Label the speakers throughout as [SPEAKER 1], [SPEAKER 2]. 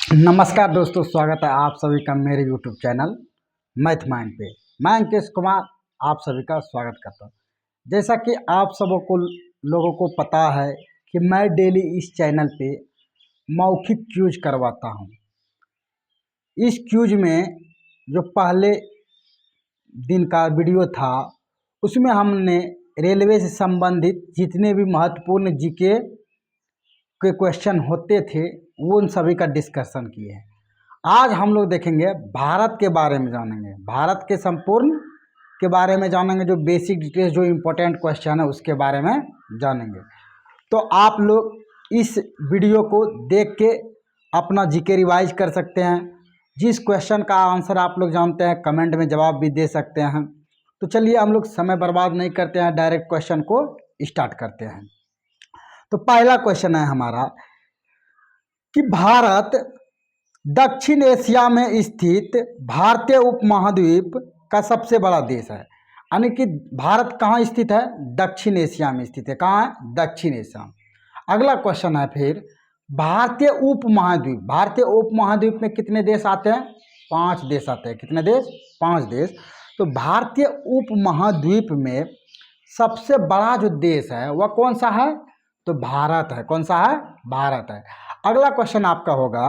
[SPEAKER 1] नमस्कार दोस्तों, स्वागत है आप सभी का मेरे YouTube चैनल मैथ माइंड पे। मैं अंकेश कुमार आप सभी का स्वागत करता हूं। जैसा कि आप सबको लोगों को पता है कि मैं डेली इस चैनल पे मौखिक क्यूज करवाता हूं। इस क्यूज में जो पहले दिन का वीडियो था उसमें हमने रेलवे से संबंधित जितने भी महत्वपूर्ण जीके के क्वेश्चन होते थे वो उन सभी का डिस्कशन किए हैं। आज हम लोग देखेंगे भारत के बारे में जानेंगे, भारत के संपूर्ण के बारे में जानेंगे, जो बेसिक डिटेल्स जो इम्पोर्टेंट क्वेश्चन है उसके बारे में जानेंगे। तो आप लोग इस वीडियो को देख के अपना जीके रिवाइज कर सकते हैं। जिस क्वेश्चन का आंसर आप लोग जानते हैं कमेंट में जवाब भी दे सकते हैं। तो चलिए हम लोग समय बर्बाद नहीं करते हैं, डायरेक्ट क्वेश्चन को स्टार्ट करते हैं। तो पहला क्वेश्चन है हमारा कि भारत दक्षिण एशिया में स्थित भारतीय उपमहाद्वीप का सबसे बड़ा देश है। यानी कि भारत कहाँ स्थित है? दक्षिण एशिया में स्थित है। कहाँ है? दक्षिण एशिया। अगला क्वेश्चन है फिर भारतीय उपमहाद्वीप, भारतीय उपमहाद्वीप में कितने देश आते हैं? 5 देश आते हैं। कितने देश? 5 देश। तो भारतीय उपमहाद्वीप में सबसे बड़ा जो देश है वह कौन सा है? तो भारत है। कौन सा है? भारत है। अगला क्वेश्चन आपका होगा,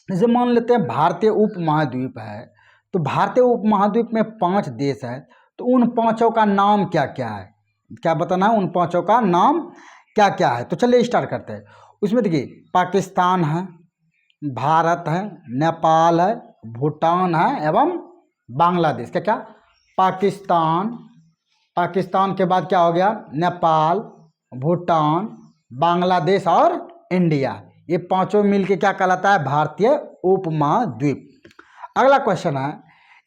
[SPEAKER 1] जैसे मान लेते हैं भारतीय उपमहाद्वीप है, तो भारतीय उपमहाद्वीप में 5 देश है, तो उन पांचों का नाम क्या क्या है? क्या बताना है? उन पांचों का नाम क्या क्या है? तो चलिए स्टार्ट करते हैं। उसमें देखिए पाकिस्तान है, भारत है, नेपाल है, भूटान है एवं बांग्लादेश। क्या क्या? पाकिस्तान, पाकिस्तान के बाद क्या हो गया? नेपाल, भूटान, बांग्लादेश और इंडिया। ये पांचों मिलके क्या कहलाता है? भारतीय उपमहाद्वीप। अगला क्वेश्चन है,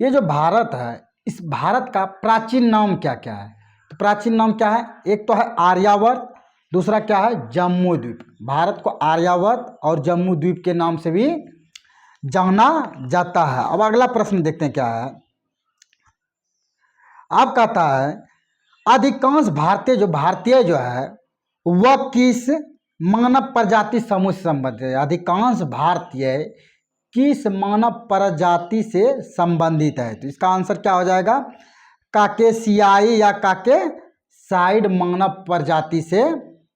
[SPEAKER 1] ये जो भारत है इस भारत का प्राचीन नाम क्या क्या है? तो प्राचीन नाम क्या है? एक तो है आर्यावर्त, दूसरा क्या है? जम्मू द्वीप। भारत को आर्यावर्त और जम्मू द्वीप के नाम से भी जाना जाता है। अब अगला प्रश्न देखते हैं क्या है। आप कहता है अधिकांश भारतीय जो है वह किस मानव प्रजाति समूह से संबंधित है? अधिकांश भारतीय किस मानव प्रजाति से संबंधित है? तो इसका आंसर क्या हो जाएगा? काकेशियाई या काकेसाइड मानव प्रजाति से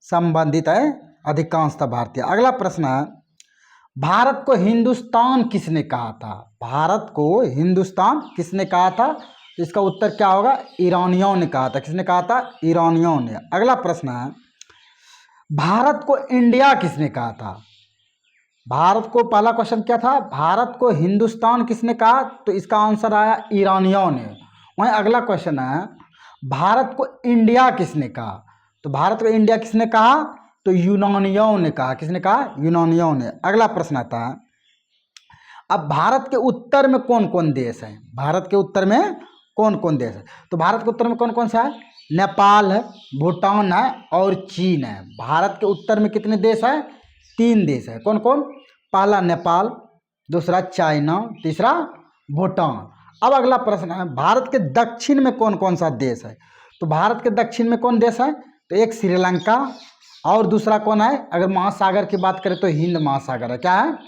[SPEAKER 1] संबंधित है अधिकांशतः भारतीय। अगला प्रश्न है, भारत को हिंदुस्तान किसने कहा था? भारत को हिंदुस्तान किसने कहा था? तो इसका उत्तर क्या होगा? ईरानियों ने कहा था। किसने कहा था? ईरानियों ने। अगला प्रश्न है, भारत को इंडिया किसने कहा था? भारत को, पहला क्वेश्चन क्या था? भारत को हिंदुस्तान किसने कहा? तो इसका आंसर आया ईरानियों ने। वहीं अगला क्वेश्चन है, भारत को इंडिया किसने कहा? तो भारत को इंडिया किसने कहा? तो यूनानियों ने कहा। किसने कहा? यूनानियों ने। अगला प्रश्न आता है, अब भारत के उत्तर में कौन कौन देश है? भारत के उत्तर में कौन कौन देश है? तो भारत के उत्तर में कौन कौन सा है? नेपाल है, भूटान है और चीन है। भारत के उत्तर में कितने देश है? 3 देश है। कौन कौन? पहला नेपाल, दूसरा चाइना, तीसरा भूटान। अब अगला प्रश्न है, भारत के दक्षिण में कौन कौन सा देश है? तो भारत के दक्षिण में कौन देश है? तो एक श्रीलंका और दूसरा कौन है? अगर महासागर की बात करें तो हिंद महासागर है। क्या है?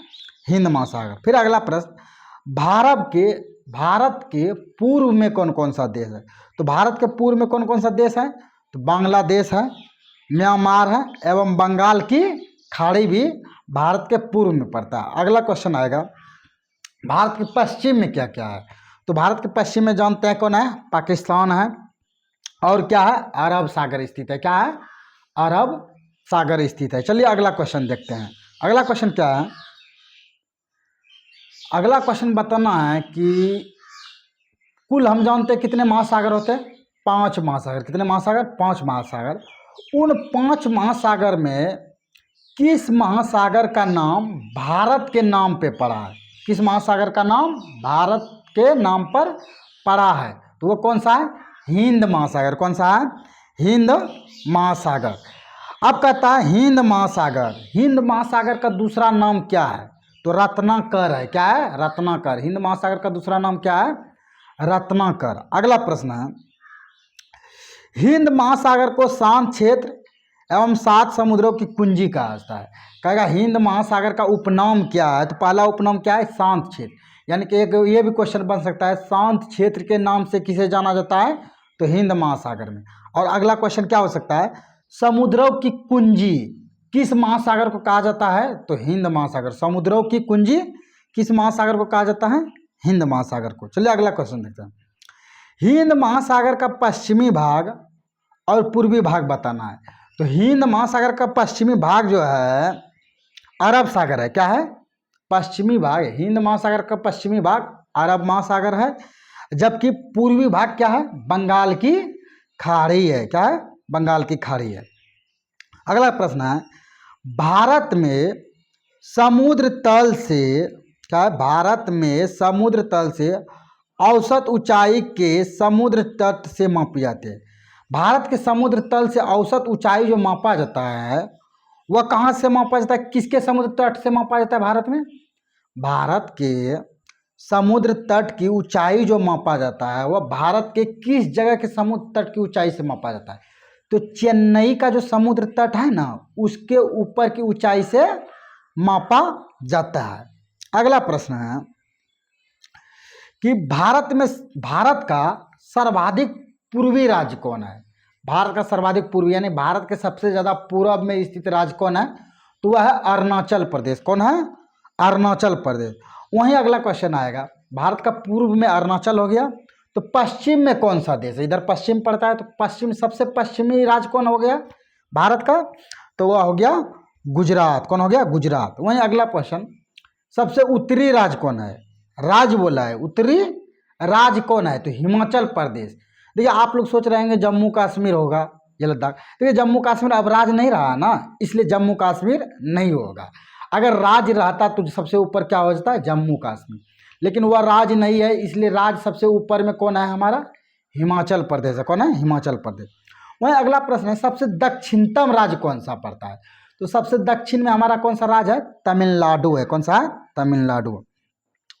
[SPEAKER 1] हिंद महासागर। फिर अगला प्रश्न, भारत के पूर्व में कौन कौन सा देश है? तो भारत के पूर्व में कौन कौन सा देश है? तो बांग्लादेश है, म्यांमार है एवं बंगाल की खाड़ी भी भारत के पूर्व में पड़ता है। अगला क्वेश्चन आएगा, भारत के पश्चिम में क्या क्या है? तो भारत के पश्चिम में जानते हैं कौन है? पाकिस्तान है और क्या है? अरब सागर स्थित है। क्या है? अरब सागर स्थित है। चलिए अगला क्वेश्चन देखते हैं। अगला क्वेश्चन क्या है? अगला क्वेश्चन बताना है कि कुल हम जानते हैं कितने महासागर होते हैं? 5 महासागर। कितने महासागर? 5 महासागर। उन 5 महासागर में किस महासागर का नाम भारत के नाम पे पड़ा है? किस महासागर का नाम भारत के नाम पर पड़ा है? तो वो कौन सा है? हिंद महासागर। कौन सा है? हिंद महासागर। अब कहता है हिंद महासागर, हिंद महासागर का दूसरा नाम क्या है? तो रत्नाकर है। क्या है? रत्नाकर। हिंद महासागर का दूसरा नाम क्या है? रत्नाकर। अगला प्रश्न है, हिंद महासागर को शांत क्षेत्र एवं 7 समुद्रों की कुंजी कहा जाता है। कहेगा हिंद महासागर का उपनाम क्या है, तो पहला उपनाम क्या है, शांत क्षेत्र। यानी कि एक ये भी क्वेश्चन बन सकता है, शांत क्षेत्र के नाम से किसे जाना जाता है, तो हिंद महासागर में। और अगला क्वेश्चन क्या हो सकता है, समुद्रों की कुंजी किस महासागर को कहा जाता है, तो हिंद महासागर। समुद्रों की कुंजी किस महासागर को कहा जाता है, हिंद महासागर को। चलिए अगला क्वेश्चन देखते हैं। हिंद महासागर का पश्चिमी भाग और पूर्वी भाग बताना है। तो हिंद महासागर का पश्चिमी भाग जो है अरब सागर है। क्या है, पश्चिमी भाग, हिंद महासागर का पश्चिमी भाग अरब महासागर है, जबकि पूर्वी भाग क्या है, बंगाल की खाड़ी है। क्या है, बंगाल की खाड़ी है। अगला प्रश्न है, भारत में समुद्र तल से, क्या है, भारत में समुद्र तल से औसत ऊंचाई के समुद्र तट से मापी जाती है। भारत के समुद्र तल से औसत ऊंचाई जो मापा जाता है वह कहाँ से मापा जाता है, किसके समुद्र तट से मापा जाता है भारत में, भारत के समुद्र तट की ऊंचाई जो मापा जाता है वह भारत के किस जगह के समुद्र तट की ऊंचाई से मापा जाता है, तो चेन्नई का जो समुद्र तट है ना उसके ऊपर की ऊंचाई से मापा जाता है। अगला प्रश्न है कि भारत का सर्वाधिक पूर्वी राज्य कौन है। भारत का सर्वाधिक पूर्वी यानी भारत के सबसे ज़्यादा पूर्व में स्थित राज्य कौन है, तो वह है अरुणाचल प्रदेश। कौन है, अरुणाचल प्रदेश। वहीं अगला क्वेश्चन आएगा, भारत का पूर्व में अरुणाचल हो गया, तो पश्चिम में कौन सा देश है, इधर पश्चिम पड़ता है, तो पश्चिम सबसे पश्चिमी राज्य कौन हो गया भारत का, तो वह हो गया गुजरात। कौन हो गया, गुजरात। वहीं अगला क्वेश्चन, सबसे उत्तरी राज्य कौन है, राज्य बोला है, उत्तरी राज्य कौन है, तो हिमाचल प्रदेश। देखिए आप लोग सोच रहे हैं जम्मू कश्मीर होगा या लद्दाख, देखिए जम्मू कश्मीर अब राज्य नहीं रहा ना, इसलिए जम्मू कश्मीर नहीं होगा। अगर राज्य रहता तो सबसे ऊपर क्या हो जाता है, जम्मू कश्मीर, लेकिन वह राज्य नहीं है, इसलिए राज्य सबसे ऊपर में कौन है, हमारा हिमाचल प्रदेश है। कौन है, हिमाचल प्रदेश। वहीं अगला प्रश्न है, सबसे दक्षिणतम राज्य कौन सा पड़ता है, तो सबसे दक्षिण में हमारा कौन सा राज्य है, तमिलनाडु है। कौन सा है, तमिलनाडु।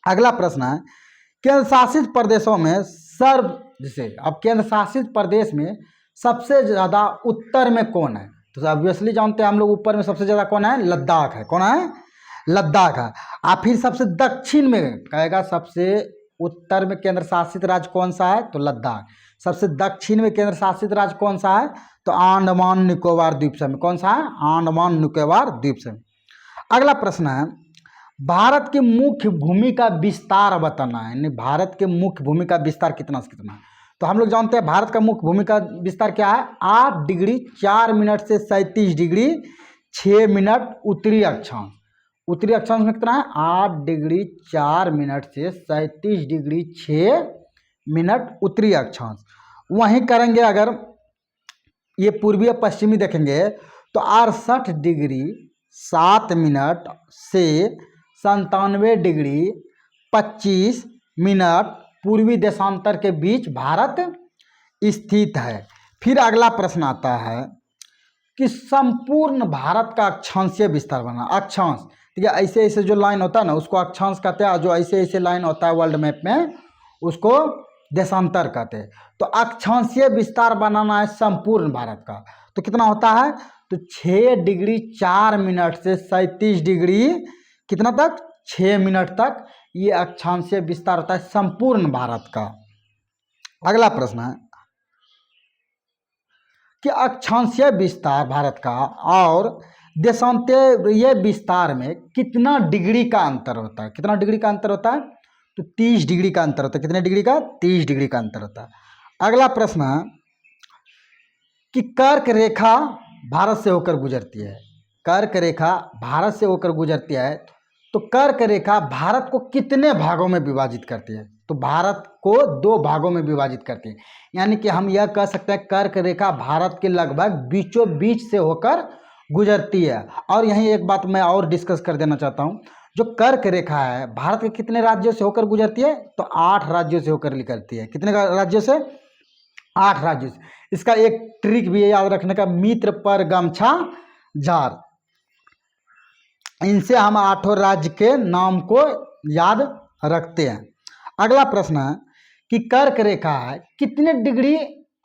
[SPEAKER 1] अगला प्रश्न है, केंद्र शासित प्रदेशों में जैसे अब केंद्र शासित प्रदेश में सबसे ज़्यादा उत्तर में कौन है, तो ऑब्वियसली जानते हैं हम लोग, ऊपर में सबसे ज़्यादा कौन है, लद्दाख है। कौन है, लद्दाख है। आप फिर सबसे दक्षिण में कहेगा, सबसे उत्तर में केंद्र शासित राज्य कौन सा है, तो लद्दाख। सबसे दक्षिण में केंद्र शासित राज्य कौन सा है, तो अंडमान निकोबार द्वीप समूह। कौन सा है, अंडमान निकोबार द्वीप समूह। अगला प्रश्न है, भारत की मुख्य भूमि का विस्तार बताना है, यानी भारत के मुख्य भूमि का विस्तार कितना से कितना है। तो हम लोग जानते हैं भारत का मुख्य भूमि का विस्तार क्या है, 8 डिग्री 4 मिनट से 37 डिग्री 6 मिनट उत्तरी अक्षांश। उत्तरी अक्षांश में कितना है, 8 डिग्री 4 मिनट से 37 डिग्री 6 मिनट उत्तरी अक्षांश। वहीं करेंगे अगर ये पूर्वी और पश्चिमी देखेंगे तो 68 डिग्री 7 मिनट से 97 डिग्री 25 मिनट पूर्वी देशांतर के बीच भारत स्थित है। फिर अगला प्रश्न आता है कि संपूर्ण भारत का अक्षांशीय विस्तार बना। अक्षांश, ठीक है, ऐसे ऐसे जो लाइन होता है ना उसको अक्षांश कहते हैं, जो ऐसे ऐसे लाइन होता है वर्ल्ड मैप में उसको देशांतर कहते हैं। तो अक्षांशीय विस्तार बनाना है संपूर्ण भारत का, तो कितना होता है, तो 6 डिग्री 4 मिनट से 37 डिग्री कितना तक, 6 मिनट तक ये अक्षांशीय विस्तार होता है संपूर्ण भारत का। अगला प्रश्न है कि अक्षांशीय विस्तार भारत का और देशांतरीय विस्तार में कितना डिग्री का अंतर होता है, कितना डिग्री का अंतर होता है, तो 30 डिग्री का अंतर होता है। कितने डिग्री का, 30 डिग्री का अंतर होता है। अगला प्रश्न है कि कर्क रेखा भारत से होकर गुजरती है, कर्क रेखा भारत से होकर गुजरती है, तो कर्क रेखा भारत को कितने भागों में विभाजित करती है, तो भारत को 2 भागों में विभाजित करती है। यानी कि हम यह कह सकते हैं कर्क रेखा भारत के लगभग बीचों बीच से होकर गुजरती है। और यहीं एक बात मैं और डिस्कस कर देना चाहता हूँ, जो कर्क रेखा है भारत के कितने राज्यों से होकर गुजरती है, तो 8 राज्यों से होकर निकलती है। कितने राज्यों से, 8 राज्यों से। इसका एक ट्रिक भी है याद रखने का, मित्र पर गमछा जार, इनसे हम 8 राज्य के नाम को याद रखते हैं। अगला प्रश्न है कि कर्क रेखा है कितने डिग्री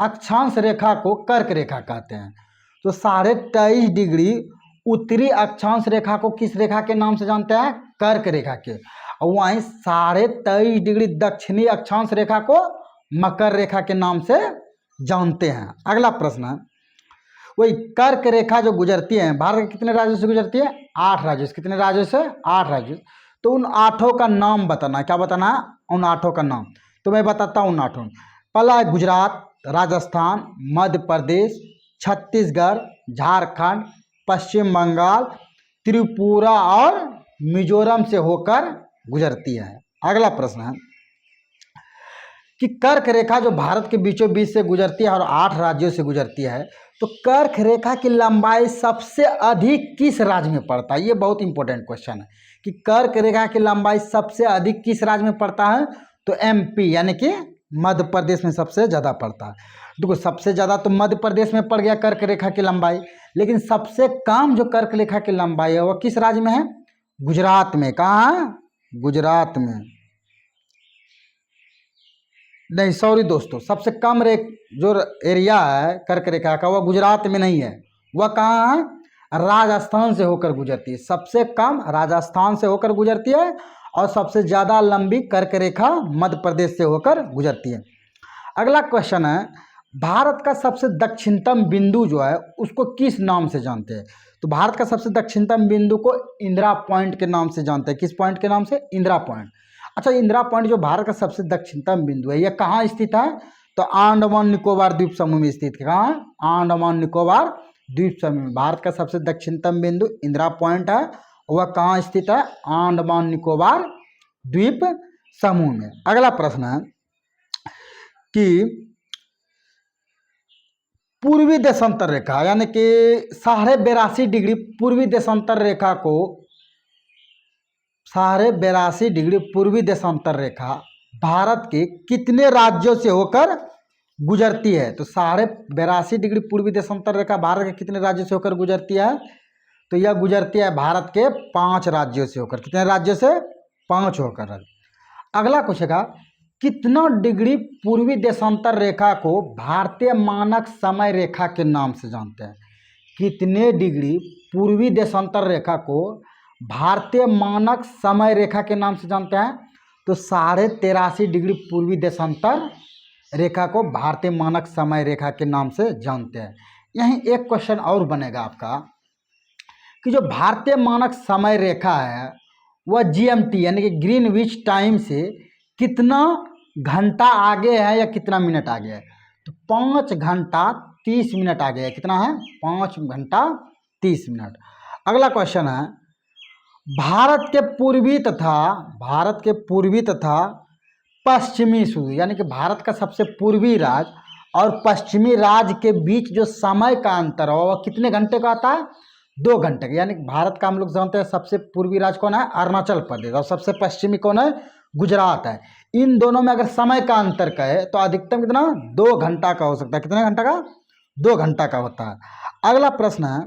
[SPEAKER 1] अक्षांश रेखा को कर्क रेखा कहते हैं, तो 23.5 डिग्री उत्तरी अक्षांश रेखा को किस रेखा के नाम से जानते हैं? कर्क रेखा के। और वहीं 23.5 डिग्री दक्षिणी अक्षांश रेखा को मकर रेखा के नाम से जानते हैं। अगला प्रश्न है, वही कर्क रेखा जो गुजरती है भारत के कितने राज्यों से गुजरती है? 8 राज्यों से। कितने राज्यों से? 8 राज्यों। तो उन 8 का नाम बताना। क्या बताना है? उन 8 का नाम। तो मैं बताता हूँ उन 8। पहला है गुजरात, राजस्थान, मध्य प्रदेश, छत्तीसगढ़, झारखंड, पश्चिम बंगाल, त्रिपुरा और मिजोरम से होकर गुजरती है। अगला प्रश्न है कि कर्क रेखा जो भारत के बीचों बीच से गुजरती है और 8 राज्यों से गुजरती है, तो कर्क रेखा की लंबाई सबसे अधिक किस राज्य में पड़ता है? ये बहुत इंपॉर्टेंट क्वेश्चन है कि कर्क रेखा की लंबाई सबसे अधिक किस राज्य में पड़ता है? तो एमपी यानी कि मध्य प्रदेश में सबसे ज़्यादा पड़ता है। देखो सबसे ज़्यादा तो मध्य प्रदेश में पड़ गया कर्क रेखा की लंबाई, लेकिन सबसे कम जो कर्क रेखा की लंबाई है वह किस राज्य में है? गुजरात में। कहाँ है? गुजरात में। नहीं सॉरी दोस्तों, सबसे कम जो एरिया है कर्क रेखा का वह गुजरात में नहीं है, वह कहाँ है? राजस्थान से होकर गुजरती है। सबसे कम राजस्थान से होकर गुजरती है और सबसे ज़्यादा लंबी कर्क रेखा मध्य प्रदेश से होकर गुजरती है। अगला क्वेश्चन है, भारत का सबसे दक्षिणतम बिंदु जो है उसको किस नाम से जानते हैं? तो भारत का सबसे दक्षिणतम बिंदु को इंदिरा पॉइंट के नाम से जानते हैं। किस पॉइंट के नाम से? इंदिरा पॉइंट। अच्छा, इंदिरा पॉइंट जो भारत का सबसे दक्षिणतम बिंदु है यह कहाँ स्थित है? तो अंडमान निकोबार द्वीप समूह में स्थित है। कहाँ है? अंडमान निकोबार द्वीप समूह में। भारत का सबसे दक्षिणतम बिंदु इंदिरा पॉइंट है। वह कहाँ स्थित है? अंडमान निकोबार द्वीप समूह में। अगला प्रश्न है कि पूर्वी देशांतर रेखा यानी कि 82.5 डिग्री पूर्वी देशांतर रेखा को 82.5 डिग्री पूर्वी देशांतर रेखा भारत के कितने राज्यों से होकर गुजरती है? तो 82.5 डिग्री पूर्वी देशांतर रेखा भारत के कितने राज्यों से होकर गुजरती है? तो यह गुजरती है भारत के 5 राज्यों से होकर। कितने राज्यों से? 5 होकर। अगला पूछेगा, कितना डिग्री पूर्वी देशांतर रेखा को भारतीय मानक समय रेखा के नाम से जानते हैं? कितने डिग्री पूर्वी देशांतर रेखा को भारतीय मानक समय रेखा के नाम से जानते हैं? तो 83.5 डिग्री पूर्वी देशांतर रेखा को भारतीय मानक समय रेखा के नाम से जानते हैं। यहीं एक क्वेश्चन और बनेगा आपका कि जो भारतीय मानक समय रेखा है वह जीएमटी यानी कि ग्रीनविच टाइम से कितना घंटा आगे है या कितना मिनट आगे है? तो 5 घंटा 30 मिनट आगे है। कितना है? 5 घंटा 30 मिनट। अगला क्वेश्चन है, भारत के पूर्वी तथा पश्चिमी सूर्य यानी कि भारत का सबसे पूर्वी राज्य और पश्चिमी राज्य के बीच जो समय का अंतर है वह कितने घंटे का आता है? 2 घंटे का। यानी कि भारत का हम लोग जानते हैं सबसे पूर्वी राज्य कौन है? अरुणाचल प्रदेश। और सबसे पश्चिमी कौन है? गुजरात है। इन दोनों में अगर समय का अंतर कहे तो अधिकतम कितना? 2 घंटा का हो सकता है। कितने घंटा का? 2 घंटा का होता है। अगला प्रश्न है,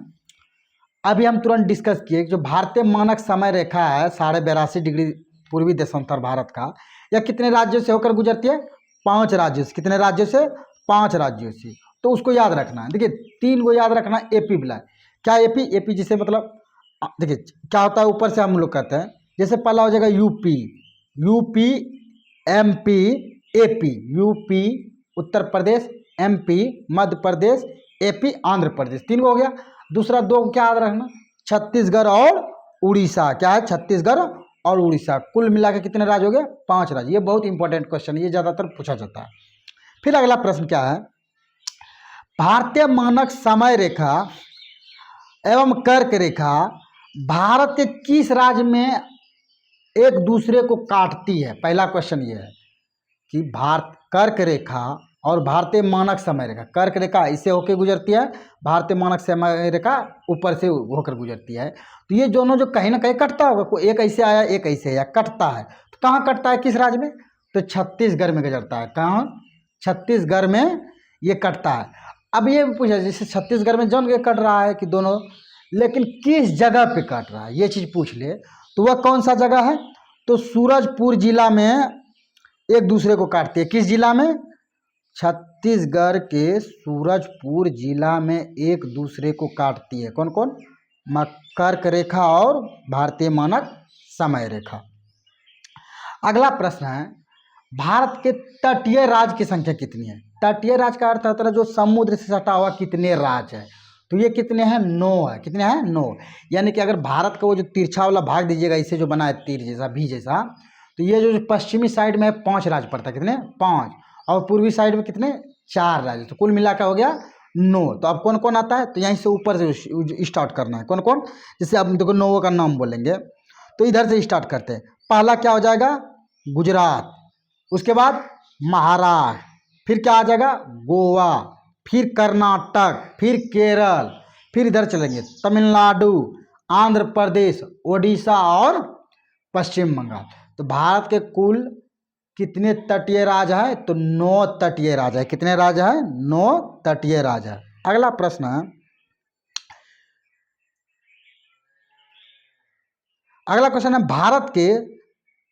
[SPEAKER 1] अभी हम तुरंत डिस्कस किए जो भारतीय मानक समय रेखा है 82.5 डिग्री पूर्वी देशांतर भारत का, यह कितने राज्यों से होकर गुजरती है? 5 राज्यों से। कितने राज्यों से? 5 राज्यों से। तो उसको याद रखना है। देखिए 3 को याद रखना। एपी बुलाए। क्या एपी? एपी जिसे मतलब देखिए क्या होता है, ऊपर से हम लोग कहते हैं, जैसे पहला हो जाएगा UP, UP, MP, AP. UP Uttar Pradesh, MP Madhya Pradesh, AP Andhra Pradesh. 3 को हो गया। दूसरा 2 को क्या याद रखना? छत्तीसगढ़ और उड़ीसा। क्या है? छत्तीसगढ़ और उड़ीसा। कुल मिला के कितने राज्य हो गए? 5 राज्य। ये बहुत इंपॉर्टेंट क्वेश्चन है, ये ज़्यादातर पूछा जाता है। फिर अगला प्रश्न क्या है, भारतीय मानक समय रेखा एवं कर्क रेखा भारत के किस राज्य में एक दूसरे को काटती है? पहला क्वेश्चन ये है कि कर्क रेखा और भारतीय मानक समय रेखा, कर्क रेखा इससे होकर गुजरती है, भारतीय मानक समय रेखा ऊपर से होकर गुजरती है। तो ये दोनों जो कहीं ना कहीं कटता होगा, कोई एक ऐसे आया एक ऐसे आया, कटता है। तो कहाँ कटता है? किस राज्य में? तो छत्तीसगढ़ में गुजरता है। कहाँ? छत्तीसगढ़ में ये कटता है। अब ये पूछा जैसे छत्तीसगढ़ में जौन के कट रहा है कि दोनों, लेकिन किस जगह पे कट रहा है ये चीज़ पूछ ले तो वह कौन सा जगह है? तो सूरजपुर जिला में एक दूसरे को काटती है। किस जिला में? छत्तीसगढ़ के सूरजपुर जिला में एक दूसरे को काटती है। कौन कौन? कर्क रेखा और भारतीय मानक समय रेखा। अगला प्रश्न है, भारत के तटीय राज्य की संख्या कितनी है? तटीय राज्य का अर्थ होता है जो समुद्र से सटा हुआ कितने राज्य है, तो ये कितने हैं? 9 है। कितने हैं? 9। यानी कि अगर भारत का वो जो तिरछा वाला भाग दीजिएगा, इसे जो बना है तीर जैसा, भी जैसा, तो ये जो पश्चिमी साइड में 5 राज्य पड़ता है। कितने? 5। और पूर्वी साइड में कितने? 4 राज्य। तो कुल मिलाकर हो गया 9। तो अब कौन कौन आता है? तो यहीं से ऊपर से स्टार्ट करना है। कौन कौन? जैसे अब देखो 9 का नाम बोलेंगे, तो इधर से स्टार्ट करते हैं। पहला क्या हो जाएगा? गुजरात। उसके बाद महाराष्ट्र, फिर क्या आ जाएगा? गोवा, फिर कर्नाटक, फिर केरल, फिर इधर चलेंगे तमिलनाडु, आंध्र प्रदेश, ओडिशा और पश्चिम बंगाल। तो भारत के कुल कितने तटीय राज्य है? तो 9 तटीय राज्य है। कितने राज्य है? 9 तटीय राज्य है। अगला प्रश्न है, अगला क्वेश्चन है, भारत के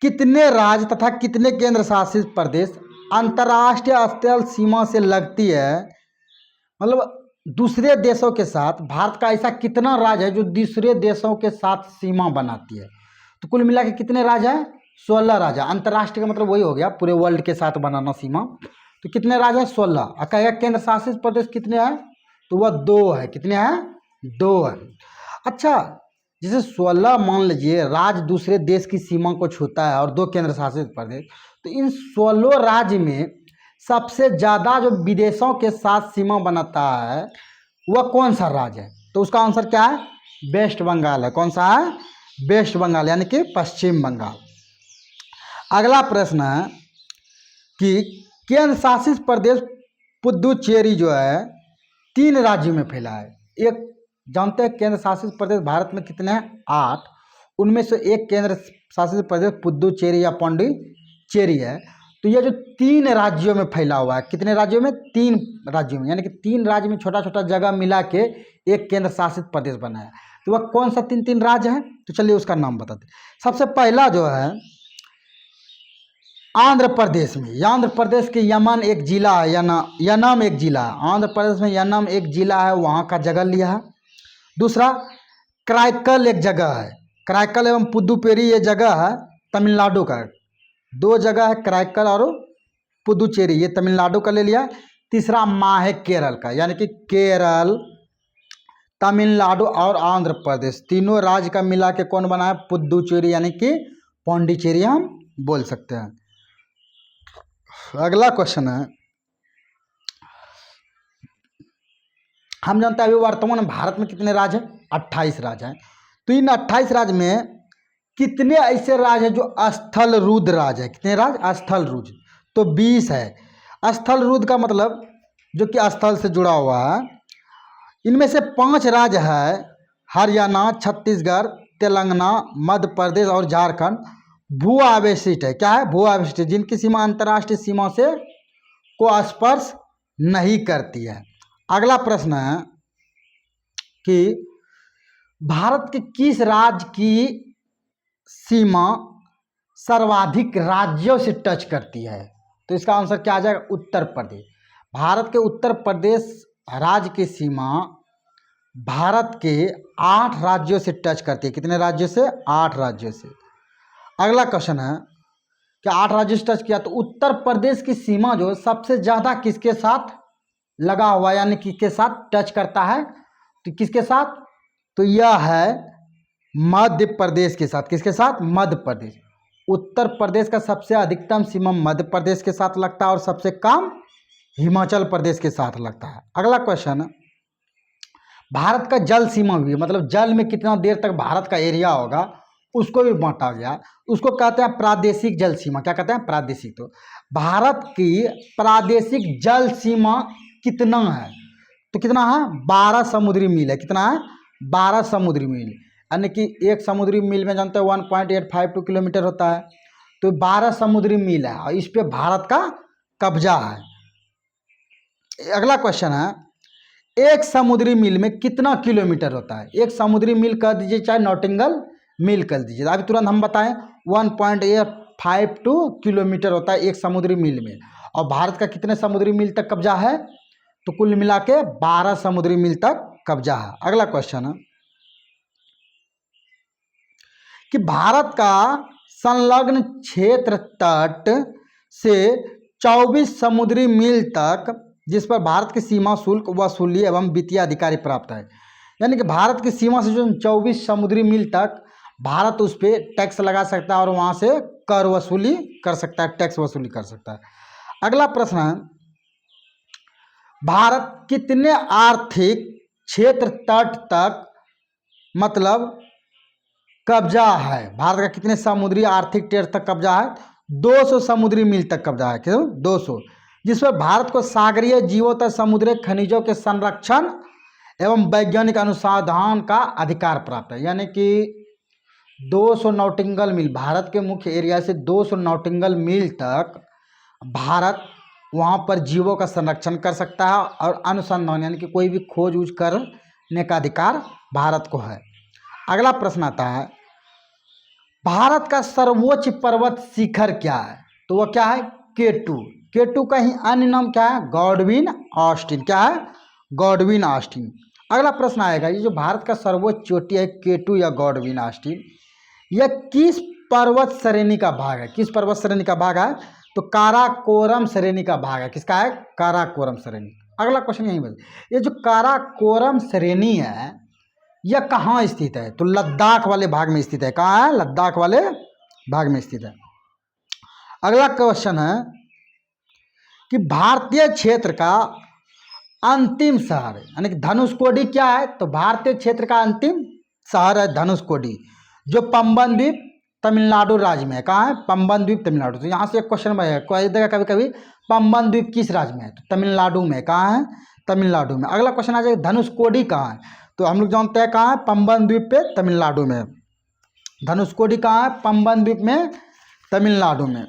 [SPEAKER 1] कितने राज्य तथा कितने केंद्र शासित प्रदेश अंतर्राष्ट्रीय स्थल सीमा से लगती है? मतलब दूसरे देशों के साथ भारत का ऐसा कितना राज्य है जो दूसरे देशों के साथ सीमा बनाती है? तो कुल मिला के कितने राज्य हैं? 16 राज्य। अंतर्राष्ट्रीय का मतलब वही हो गया पूरे वर्ल्ड के साथ बनाना सीमा। तो कितने राज्य हैं? 16। और कहेगा केंद्र शासित प्रदेश कितने हैं? तो वह 2 है। कितने हैं? 2 है। अच्छा, जैसे 16 मान लीजिए राज्य दूसरे देश की सीमा को छूता है और 2 केंद्र शासित प्रदेश, तो इन 16 राज्य में सबसे ज़्यादा जो विदेशों के साथ सीमा बनाता है वह कौन सा राज्य है? तो उसका आंसर क्या है? वेस्ट बंगाल है। कौन सा है? वेस्ट बंगाल, यानी कि पश्चिम बंगाल। अगला प्रश्न है कि केंद्र शासित प्रदेश पुदुचेरी जो है 3 राज्यों में फैला है। एक जानते हैं केंद्र शासित प्रदेश भारत में कितने हैं? 8। उनमें से एक केंद्र शासित प्रदेश पुदुचेरी या पांडिचेरी है। तो ये जो 3 राज्यों में फैला हुआ है, कितने राज्यों में? 3 राज्यों में, यानी कि 3 राज्य में छोटा छोटा जगह मिला के एक केंद्र शासित प्रदेश बना है। तो वह कौन सा 3 राज्य है? तो चलिए उसका नाम बताते हैं। सबसे पहला जो है आंध्र प्रदेश में, आंध्र प्रदेश के यमन एक जिला है, यनम एक जिला है। आंध्र प्रदेश में यनम एक जिला है, वहाँ का जगह लिया है। दूसरा कराईकल एक जगह है, कराईकल एवं पुदुचेरी ये जगह है तमिलनाडु का। 2 जगह है, कराईकल और पुदुचेरी, ये तमिलनाडु का ले लिया। तीसरा माहे केरल का, यानी कि केरल, तमिलनाडु और आंध्र प्रदेश तीनों राज्य का मिला के कौन बना है? पुदुचेरी, यानी कि पांडिचेरी हम बोल सकते हैं। अगला क्वेश्चन है, हम जानते हैं अभी वर्तमान भारत में कितने राज्य हैं? 28 राज्य हैं। तो इन 28 राज्य में कितने ऐसे राज्य हैं जो स्थल रुद्ध राज्य है? कितने राज्य? स्थल रुद्ध। तो 20 है। स्थल रुद्ध का मतलब जो कि स्थल से जुड़ा हुआ है। इनमें से 5 राज्य है हरियाणा, छत्तीसगढ़, तेलंगाना, मध्य प्रदेश और झारखंड भू आवेशित है। क्या है? भू आवेशित, जिनकी सीमा अंतर्राष्ट्रीय सीमा से को स्पर्श नहीं करती है। अगला प्रश्न है कि भारत के किस राज्य की सीमा सर्वाधिक राज्यों से टच करती है? तो इसका आंसर क्या आ जाएगा? उत्तर प्रदेश। भारत के उत्तर प्रदेश राज्य की सीमा भारत के 8 राज्यों से टच करती है। कितने राज्यों से? 8 राज्यों से। अगला क्वेश्चन है कि 8 राज्यों से टच किया, तो उत्तर प्रदेश की सीमा जो सबसे ज़्यादा किसके साथ लगा हुआ, यानी किसके साथ टच करता है? तो किसके साथ? तो यह है मध्य प्रदेश के साथ। किसके साथ? मध्य प्रदेश। उत्तर प्रदेश का सबसे अधिकतम सीमा मध्य प्रदेश के साथ लगता है और सबसे कम हिमाचल प्रदेश के साथ लगता है। अगला क्वेश्चन, भारत का जल सीमा भी, मतलब जल में कितना देर तक भारत का एरिया होगा उसको भी बांटा गया। उसको कहते हैं प्रादेशिक जल सीमा। क्या कहते हैं? प्रादेशिक। तो भारत की प्रादेशिक जल सीमा कितना है? तो कितना है? 12 समुद्री मील है। कितना है? 12 समुद्री मील, यानी कि एक समुद्री मील में जानते हैं 1.852 किलोमीटर होता है। तो 12 समुद्री मील है और इस पे भारत का कब्जा है। अगला क्वेश्चन है, एक समुद्री मील में कितना किलोमीटर होता है? एक समुद्री मील कह दीजिए चाहे नॉटिंगल मील कर दीजिए, अभी तुरंत हम बताएं 1.852 किलोमीटर होता है एक समुद्री मील में। और भारत का कितने समुद्री मील तक कब्जा है, तो कुल मिला के 12 समुद्री मील तक कब्जा है। अगला क्वेश्चन है कि भारत का संलग्न क्षेत्र तट से 24 समुद्री मील तक जिस पर भारत की सीमा शुल्क वसूली एवं वित्तीय अधिकारी प्राप्त है। यानी कि भारत की सीमा से जो 24 समुद्री मील तक भारत उस पर टैक्स लगा सकता है और वहाँ से कर वसूली कर सकता है, टैक्स वसूली कर सकता है। अगला प्रश्न है भारत कितने आर्थिक क्षेत्र तट तक मतलब कब्जा है, भारत का कितने समुद्री आर्थिक क्षेत्र तक कब्जा है, 200 समुद्री मील तक कब्जा है। क्यों 200, जिस पर भारत को सागरीय जीवों तथा समुद्री खनिजों के संरक्षण एवं वैज्ञानिक अनुसंधान का अधिकार प्राप्त है। यानी कि 200 नॉटिंगल मील, भारत के मुख्य एरिया से 200 नॉटिंगल मील तक भारत वहाँ पर जीवों का संरक्षण कर सकता है और अनुसंधान यानी कि कोई भी खोज उज करने का अधिकार भारत को है। अगला प्रश्न आता है भारत का सर्वोच्च पर्वत शिखर क्या है, तो वह क्या है K2। K2 का ही अन्य नाम क्या है, गॉडविन ऑस्टिन। क्या है, गॉडविन ऑस्टिन। अगला प्रश्न आएगा ये जो भारत का सर्वोच्च चोटी है K2 या गॉडविन ऑस्टिन, यह किस पर्वत श्रेणी का भाग है, किस पर्वत श्रेणी का भाग है, तो काराकोरम श्रेणी का भाग है। किसका है, काराकोरम श्रेणी। अगला क्वेश्चन यही बता, ये जो काराकोरम श्रेणी है यह कहाँ स्थित है, तो लद्दाख वाले भाग में स्थित है। कहाँ है, लद्दाख वाले भाग में स्थित है। अगला क्वेश्चन है कि भारतीय क्षेत्र का अंतिम शहर यानी कि धनुषकोडी क्या है, तो भारतीय क्षेत्र का अंतिम शहर है धनुषकोडी, जो पंबन द्वीप तमिलनाडु राज्य में है। कहाँ है, पंबन द्वीप तमिलनाडु। तो यहाँ से एक क्वेश्चन है, कोई देगा कभी कभी पंबन द्वीप किस राज्य में है, तो तमिलनाडु में। कहाँ है, तमिलनाडु में। अगला क्वेश्चन आ जाएगा धनुषकोडी कहाँ है, तो हम लोग जानते हैं कहाँ है, पंबन द्वीप पे तमिलनाडु में। धनुषकोडी कहाँ है, पंबन द्वीप में तमिलनाडु में।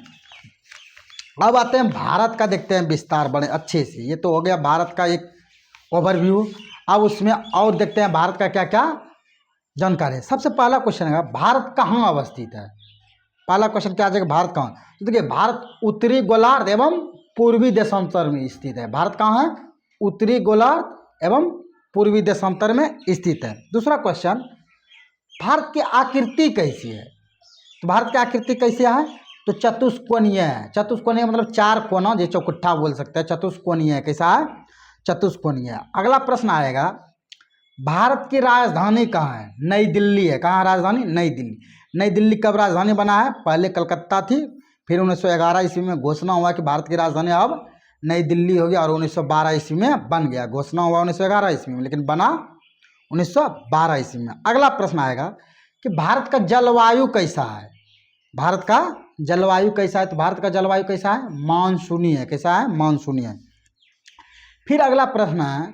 [SPEAKER 1] अब आते हैं भारत का, देखते हैं विस्तार बड़े अच्छे से। ये तो हो गया भारत का एक ओवरव्यू। अब उसमें और देखते हैं भारत का क्या क्या जानकारी है। सबसे पहला क्वेश्चन है भारत कहाँ अवस्थित है, पहला क्वेश्चन क्या आ जाएगा, भारत कहाँ, तो देखिए भारत उत्तरी गोलार्ध एवं पूर्वी देशांतर में स्थित है। भारत कहाँ है, उत्तरी गोलार्ध एवं पूर्वी देशांतर में स्थित है। दूसरा क्वेश्चन भारत की आकृति कैसी है, तो भारत की आकृति कैसी है, तो चतुष्कोणीय है। चतुष्कोणीय मतलब चार कोना, जो चौकुट्ठा बोल सकते हैं, चतुष्कोणीय है। कैसा है, चतुष्कोणीय। अगला प्रश्न आएगा भारत की राजधानी कहाँ है, नई दिल्ली है। कहाँ राजधानी, नई दिल्ली। नई दिल्ली कब राजधानी बना है, पहले कलकत्ता थी, फिर 1911 ईस्वी में घोषणा हुआ कि भारत की राजधानी अब नई दिल्ली हो गया और 1912 ईस्वी में बन गया। घोषणा हुआ 1911 ईस्वी में लेकिन बना 1912 ईस्वी में। अगला प्रश्न आएगा कि भारत का जलवायु कैसा है, भारत का जलवायु कैसा है, तो भारत का जलवायु कैसा है, मानसूनी है। कैसा है, मानसूनी है। फिर अगला प्रश्न है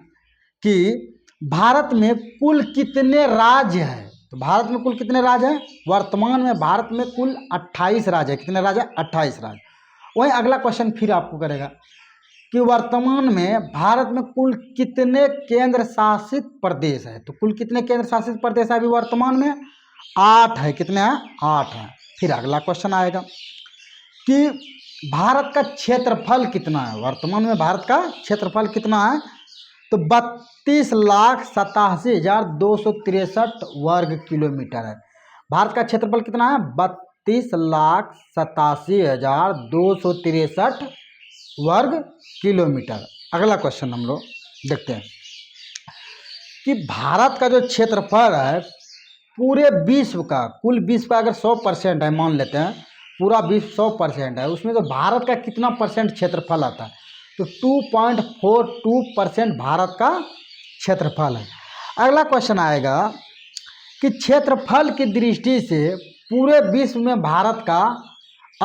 [SPEAKER 1] कि भारत में कुल कितने राज्य हैं, तो भारत में कुल कितने राज्य हैं, वर्तमान में भारत में कुल 28 राज्य है। कितने राज्य, 28 राज्य। वहीं अगला क्वेश्चन फिर आपको करेगा कि वर्तमान में भारत में कुल कितने केंद्र शासित प्रदेश है, तो कुल कितने केंद्र शासित प्रदेश है अभी वर्तमान में, 8 है। कितने हैं, 8 है। फिर अगला क्वेश्चन आएगा कि भारत का क्षेत्रफल कितना है, वर्तमान में भारत का क्षेत्रफल कितना है, तो 32,87,263 वर्ग किलोमीटर है। भारत का क्षेत्रफल कितना है, 32,87,263 वर्ग किलोमीटर। अगला क्वेश्चन हम लोग देखते हैं कि भारत का जो क्षेत्रफल है पूरे विश्व का, कुल विश्व का अगर 100% है, मान लेते हैं पूरा विश्व 100% है, उसमें तो भारत का कितना परसेंट क्षेत्रफल आता है, तो 2.42% भारत का क्षेत्रफल है। अगला क्वेश्चन आएगा कि क्षेत्रफल की दृष्टि से पूरे विश्व में भारत का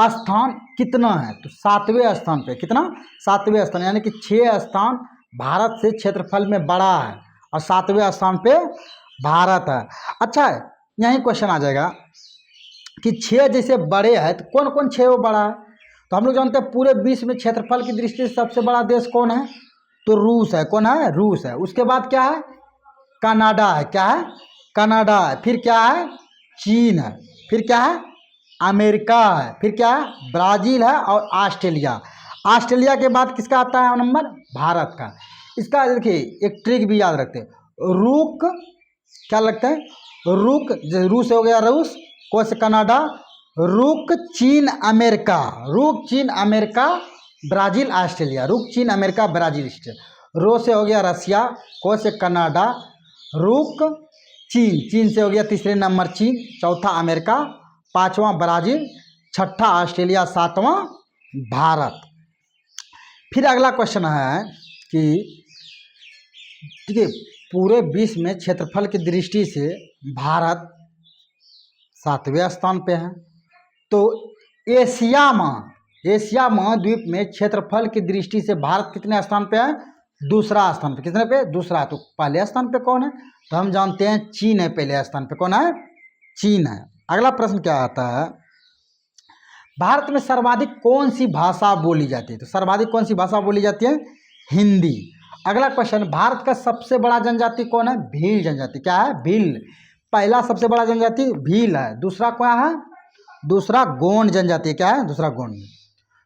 [SPEAKER 1] स्थान कितना है, तो 7वें स्थान पे। कितना, 7वें स्थान, यानी कि 6 स्थान भारत से क्षेत्रफल में बड़ा है और 7वें स्थान पे भारत है। अच्छा है, यही क्वेश्चन आ जाएगा कि 6 जैसे बड़े हैं तो कौन कौन 6 वो बड़ा है, तो हम लोग जानते हैं पूरे विश्व में क्षेत्रफल की दृष्टि से सबसे बड़ा देश कौन है, तो रूस है। कौन है, रूस है। उसके बाद क्या है, कनाडा है। क्या है, कनाडा है। फिर क्या है, चीन है। फिर क्या है, अमेरिका है। फिर क्या है, ब्राज़ील है और ऑस्ट्रेलिया। ऑस्ट्रेलिया के बाद किसका आता है नंबर? भारत का। इसका देखिए एक ट्रिक भी याद रखते हैं, रुक क्या लगता है, रुक रूस हो गया रूस, को से कनाडा, रुक चीन अमेरिका, रुक चीन अमेरिका ब्राज़ील ऑस्ट्रेलिया, रुक चीन अमेरिका ब्राज़ील ऑस्ट्रेलिया, रो से हो गया रसिया, को से कनाडा, रुक चीन, चीन से हो गया तीसरे नंबर चीन, चौथा अमेरिका, पांचवां ब्राज़ील, छठा ऑस्ट्रेलिया, सातवां भारत। फिर अगला क्वेश्चन है कि ठीक है, पूरे विश्व में क्षेत्रफल की दृष्टि से भारत 7वें स्थान पे है। तो एशिया महाद्वीप में क्षेत्रफल की दृष्टि से भारत कितने स्थान पे है? दूसरा स्थान पे। कितने पे? दूसरा। तो पहले स्थान पे कौन है? तो हम जानते हैं चीन है पहले स्थान पे। कौन है? चीन है। अगला प्रश्न क्या आता है, भारत में सर्वाधिक कौन सी भाषा बोली जाती है? तो सर्वाधिक कौन सी भाषा बोली जाती है? हिंदी। अगला क्वेश्चन, भारत का सबसे बड़ा जनजाति कौन है? भील जनजाति। क्या है? भील। पहला सबसे बड़ा जनजाति भील है। दूसरा क्या है? दूसरा गोंड जनजाति। क्या है? दूसरा गोंड।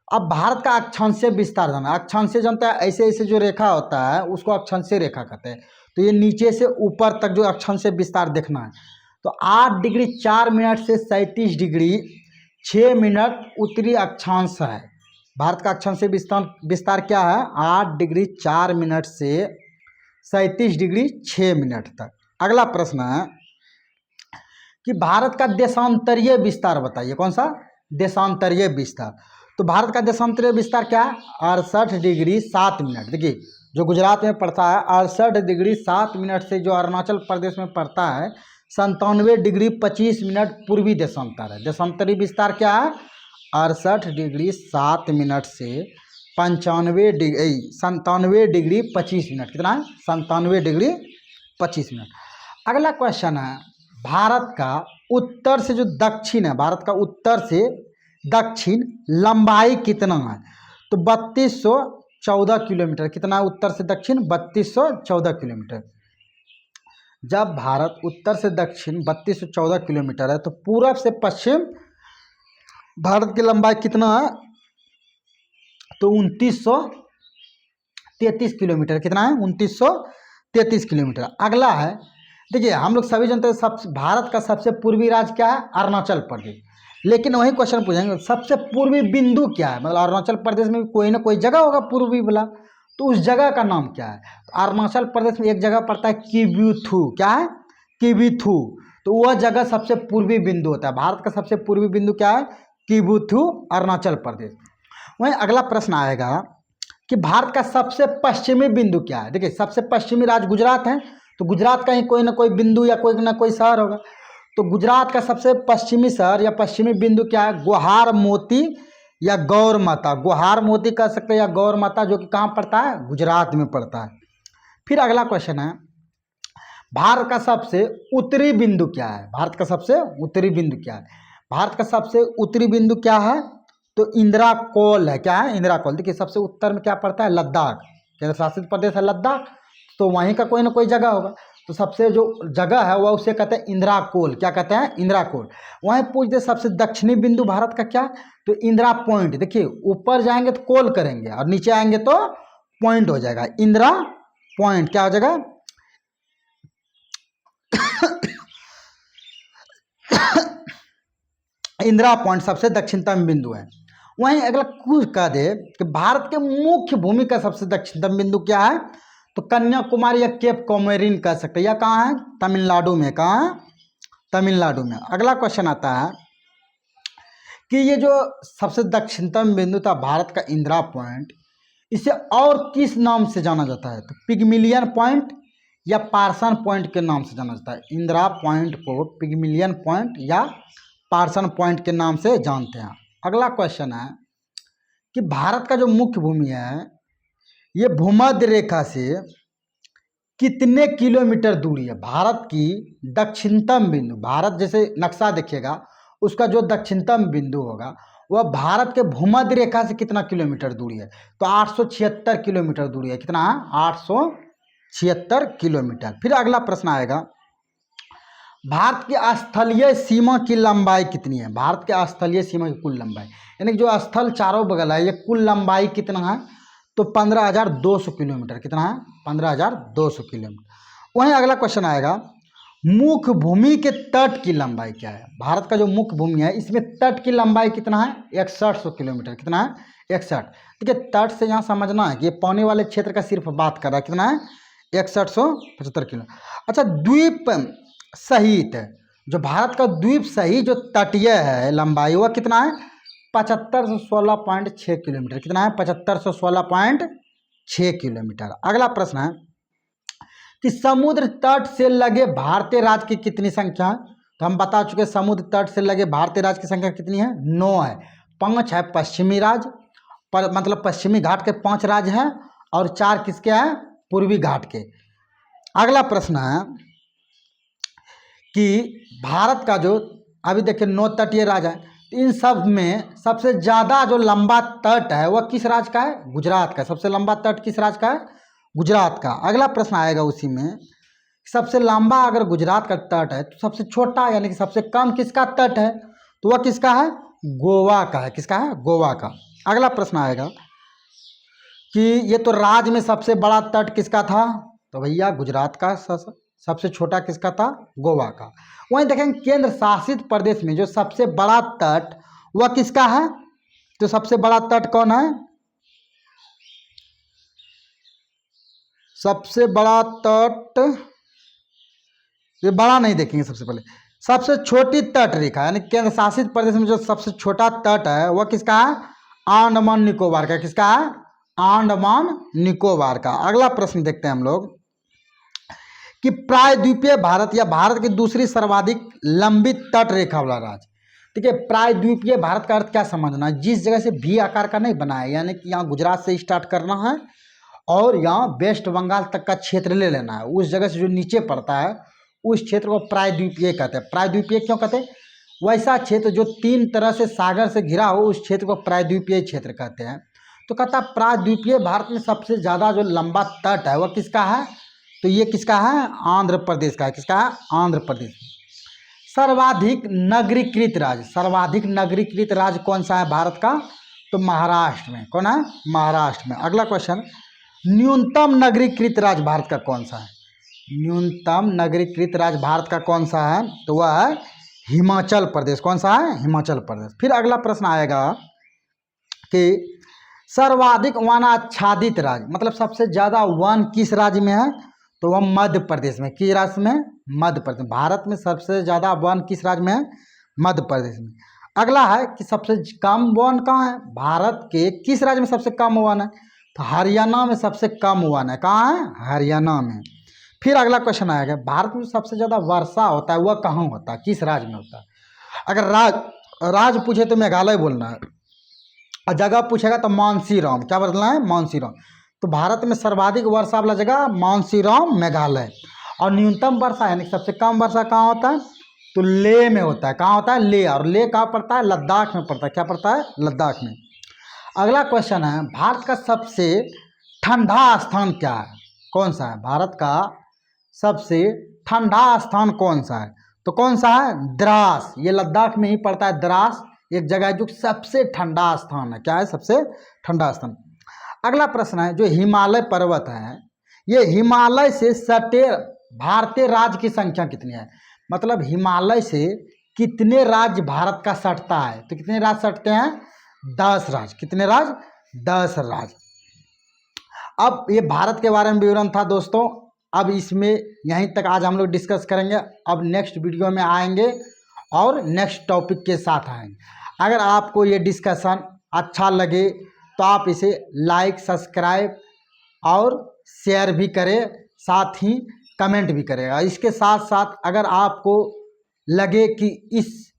[SPEAKER 1] अब भारत का अक्षांशीय विस्तार जाना। अक्षांशीय जानता है, ऐसे ऐसे जो रेखा होता है उसको अक्षांशीय रेखा कहते हैं। तो ये नीचे से ऊपर तक जो अक्षांशीय विस्तार देखना है, तो 8 डिग्री 4 मिनट से 37 डिग्री 6 मिनट उत्तरी अक्षांश है। भारत का अक्षांशीय विस्तार क्या है? 8 डिग्री 4 मिनट से 37 डिग्री 6 मिनट तक। अगला प्रश्न है कि भारत का देशांतरीय विस्तार बताइए। कौन सा? देशांतरीय विस्तार। तो भारत का देशांतरीय विस्तार क्या है? 68 डिग्री 7 मिनट। देखिए जो गुजरात में पड़ता है 68 डिग्री 7 मिनट से जो अरुणाचल प्रदेश में पड़ता है 97 डिग्री 25 मिनट पूर्वी देशांतर है। देशांतरीय विस्तार क्या है? 68 डिग्री 7 मिनट से 97 डिग्री 25 मिनट। कितना है? 97 डिग्री 25 मिनट। अगला क्वेश्चन है, भारत का उत्तर से जो दक्षिण है, भारत का उत्तर से दक्षिण लंबाई कितना है? तो 3214 किलोमीटर। कितना है उत्तर से दक्षिण? 3214 किलोमीटर। जब भारत उत्तर से दक्षिण 3214 किलोमीटर है, तो पूरब से पश्चिम भारत की लंबाई कितना है? तो 2933 किलोमीटर। कितना है? 2933 किलोमीटर। अगला है, देखिए हम लोग सभी जानते हैं भारत का सबसे पूर्वी राज्य क्या है? अरुणाचल प्रदेश। लेकिन वही क्वेश्चन पूछेंगे, सबसे पूर्वी बिंदु क्या है? मतलब अरुणाचल प्रदेश में कोई ना कोई जगह होगा पूर्वी वाला, तो उस जगह का नाम क्या है? तो अरुणाचल प्रदेश में एक जगह पड़ता है किब्यूथू। क्या है? किब्यूथू। तो वह जगह सबसे पूर्वी बिंदु होता है। भारत का सबसे पूर्वी बिंदु क्या है? किब्यूथू, अरुणाचल प्रदेश। वहीं अगला प्रश्न आएगा कि भारत का सबसे पश्चिमी बिंदु क्या है? देखिए सबसे पश्चिमी राज्य गुजरात है, तो गुजरात का ही कोई ना कोई बिंदु या कोई ना कोई शहर होगा। तो गुजरात का सबसे पश्चिमी शहर या पश्चिमी बिंदु क्या है? गुहार मोती या गौर माता। गुहार मोती कह सकते हैं या गौर माता, जो कि कहाँ पड़ता है? गुजरात में पड़ता है। फिर अगला क्वेश्चन है, भारत का सबसे उत्तरी बिंदु क्या है? भारत का सबसे उत्तरी बिंदु क्या है? भारत का सबसे उत्तरी बिंदु क्या है? तो इंदिरा कोल है। क्या है? इंदिरा कोल। देखिए सबसे उत्तर में क्या पड़ता है? लद्दाख, केंद्र शासित प्रदेश है लद्दाख, तो वहीं का कोई ना कोई जगह होगा। तो सबसे जो जगह है वह उसे कहते हैं इंदिरा कोल। क्या कहते हैं? इंदिरा कोल। वहीं पूछ दे सबसे दक्षिणी बिंदु भारत का क्या? तो इंदिरा पॉइंट। देखिए ऊपर जाएंगे तो कोल करेंगे और नीचे आएंगे तो पॉइंट हो जाएगा। इंदिरा पॉइंट क्या हो जाएगा? इंदिरा पॉइंट सबसे दक्षिणतम बिंदु है। वहीं अगला कुछ कह दे कि भारत के मुख्य भूमि का सबसे दक्षिणतम बिंदु क्या है? तो कन्याकुमारी या केप कॉमोरिन कह सकते हैं। यह कहाँ है? तमिलनाडु में। कहाँ है? तमिलनाडु में। अगला क्वेश्चन आता है कि ये जो सबसे दक्षिणतम बिंदु था भारत का इंदिरा पॉइंट, इसे और किस नाम से जाना जाता है? तो पिगमिलियन पॉइंट या पार्सन पॉइंट के नाम से जाना जाता है। इंदिरा पॉइंट को पिगमिलियन पॉइंट या पार्सन पॉइंट के नाम से जानते हैं। अगला क्वेश्चन है कि भारत का जो मुख्य भूमि है, ये भूमध्य रेखा से कितने किलोमीटर दूरी है? भारत की दक्षिणतम बिंदु, भारत जैसे नक्शा देखिएगा उसका जो दक्षिणतम बिंदु होगा वह भारत के भूमध्य रेखा से कितना किलोमीटर दूरी है? तो 876 किलोमीटर दूरी है। कितना है? 876 किलोमीटर। फिर अगला प्रश्न आएगा, भारत की स्थलीय सीमा की लंबाई कितनी है? भारत के स्थलीय सीमा की कुल लंबाई, यानी कि जो स्थल चारों बगल है, ये कुल लंबाई कितना है? तो 15,200 किलोमीटर। कितना है? 15,200 किलोमीटर। वहीं अगला क्वेश्चन आएगा, मुख्य भूमि के तट की लंबाई क्या है? भारत का जो मुख्य भूमि है, इसमें तट की लंबाई कितना है? 6100 किलोमीटर। कितना है? 61। ठीक है, तट से यहाँ समझना है कि ये पानी वाले क्षेत्र का सिर्फ बात कर रहा है। कितना है? 6175 किलो। अच्छा, द्वीप सहित जो भारत का द्वीप सहित जो तटीय है लंबाई, वह कितना है? 7516.6 किलोमीटर। कितना है? 7516.6 किलोमीटर। अगला प्रश्न है कि समुद्र तट से लगे भारतीय राज्य की कितनी संख्या है? तो हम बता चुके समुद्र तट से लगे भारतीय राज्य की संख्या कितनी है? 9 है। 5 है पश्चिमी राज्य, पर मतलब पश्चिमी घाट के 5 राज्य हैं, और 4 किसके हैं? पूर्वी घाट के। अगला प्रश्न है कि भारत का जो अभी देखिए 9 तटीय राज्य है, तो इन सब में सबसे ज़्यादा जो लंबा तट है वह किस राज्य का है? गुजरात का। सबसे लंबा तट किस राज्य का है? गुजरात का। अगला प्रश्न आएगा उसी में, सबसे लंबा अगर गुजरात का तट है तो सबसे छोटा यानी कि सबसे कम किसका तट है? तो वह किसका है? गोवा का है। किसका है? गोवा का। अगला प्रश्न आएगा कि ये तो राज्य में सबसे बड़ा तट किसका था? तो भैया गुजरात का। सबसे छोटा किसका था? गोवा का। वहीं देखेंगे केंद्र शासित प्रदेश में जो सबसे बड़ा तट वह किसका है? तो सबसे बड़ा तट कौन है? सबसे बड़ा तट, ये बड़ा नहीं देखेंगे, सबसे पहले सबसे छोटी तट रेखा यानी केंद्र शासित प्रदेश में जो सबसे छोटा तट है वह किसका है? अंडमान निकोबार का। किसका है? अंडमान निकोबार का। अगला प्रश्न देखते हैं हम लोग कि प्रायद्वीपीय भारत या भारत की दूसरी सर्वाधिक लंबी तट रेखा वाला राज्य। ठीक है, प्रायद्वीपीय भारत का अर्थ क्या समझना है? जिस जगह से भी आकार का नहीं बना है, यानी कि यहाँ गुजरात से स्टार्ट करना है और यहाँ वेस्ट बंगाल तक का क्षेत्र ले लेना है, उस जगह से जो नीचे पड़ता है उस क्षेत्र को प्रायद्वीपीय कहते हैं। प्रायद्वीपीय क्यों कहते हैं? वैसा क्षेत्र जो 3 तरह से सागर से घिरा हो उस क्षेत्र को प्रायद्वीपीय क्षेत्र कहते हैं। तो कहता है प्रायद्वीपीय भारत में सबसे ज़्यादा जो लंबा तट है वह किसका है? तो ये किसका है? आंध्र प्रदेश का है। किसका है? आंध्र प्रदेश। सर्वाधिक नगरीकृत राज्य, सर्वाधिक नगरीकृत राज्य कौन सा है भारत का? तो महाराष्ट्र में। कौन है? महाराष्ट्र में। अगला क्वेश्चन, न्यूनतम नगरीकृत राज्य भारत का कौन सा है? न्यूनतम नगरीकृत राज्य भारत का कौन सा है? तो वह है हिमाचल प्रदेश। कौन सा है? हिमाचल प्रदेश। फिर अगला प्रश्न आएगा कि सर्वाधिक वनाच्छादित राज्य, मतलब सबसे ज़्यादा वन किस राज्य में है? तो वह मध्य प्रदेश में। किस राज्य में? मध्य प्रदेश। भारत में सबसे ज़्यादा वन किस राज्य में है? मध्य प्रदेश में। अगला है कि सबसे कम वन कहाँ है? भारत के किस राज्य में सबसे कम वन है? तो हरियाणा में सबसे कम वन है। कहाँ है? हरियाणा में। फिर अगला क्वेश्चन आएगा, भारत में सबसे ज़्यादा वर्षा होता है वह कहाँ होता है? किस राज्य में होता है? अगर राज्य पूछे तो मेघालय बोलना है, और जगह पूछेगा तो मानसीराम। क्या बोलना है? मानसीराम। तो भारत में सर्वाधिक वर्षा वाला जगह मानसीराम, मेघालय। और न्यूनतम वर्षा यानी सबसे कम वर्षा कहाँ होता है? तो लेह में होता है। कहाँ होता है? लेह। और लेह कहाँ पड़ता है? लद्दाख में पड़ता है। क्या पड़ता है? लद्दाख में। अगला क्वेश्चन है, भारत का सबसे ठंडा स्थान क्या है? कौन सा है? भारत का सबसे ठंडा स्थान कौन सा है? तो कौन सा है? द्रास। ये लद्दाख में ही पड़ता है। द्रास एक जगह है जो सबसे ठंडा स्थान है। क्या है? सबसे ठंडा स्थान। अगला प्रश्न है, जो हिमालय पर्वत है, ये हिमालय से सटे भारतीय राज्य की संख्या कितनी है? मतलब हिमालय से कितने राज्य भारत का सटता है? तो कितने राज्य सटते हैं? 10 राज्य। कितने राज्य? 10 राज्य। अब ये भारत के बारे में विवरण था दोस्तों। अब इसमें यहीं तक आज हम लोग डिस्कस करेंगे। अब नेक्स्ट वीडियो में आएंगे और नेक्स्ट टॉपिक के साथ आएंगे। अगर आपको ये डिस्कशन अच्छा लगे तो आप इसे लाइक, सब्सक्राइब और शेयर भी करें, साथ ही कमेंट भी करेगा। इसके साथ साथ अगर आपको लगे कि इस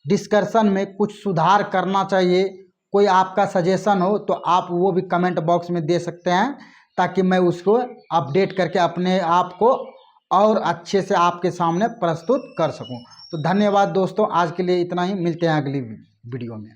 [SPEAKER 1] डिस्कशन में कुछ सुधार करना चाहिए, कोई आपका सजेशन हो, तो आप वो भी कमेंट बॉक्स में दे सकते हैं, ताकि मैं उसको अपडेट करके अपने आप को और अच्छे से आपके सामने प्रस्तुत कर सकूं। तो धन्यवाद दोस्तों, आज के लिए इतना ही। मिलते हैं अगली वीडियो में।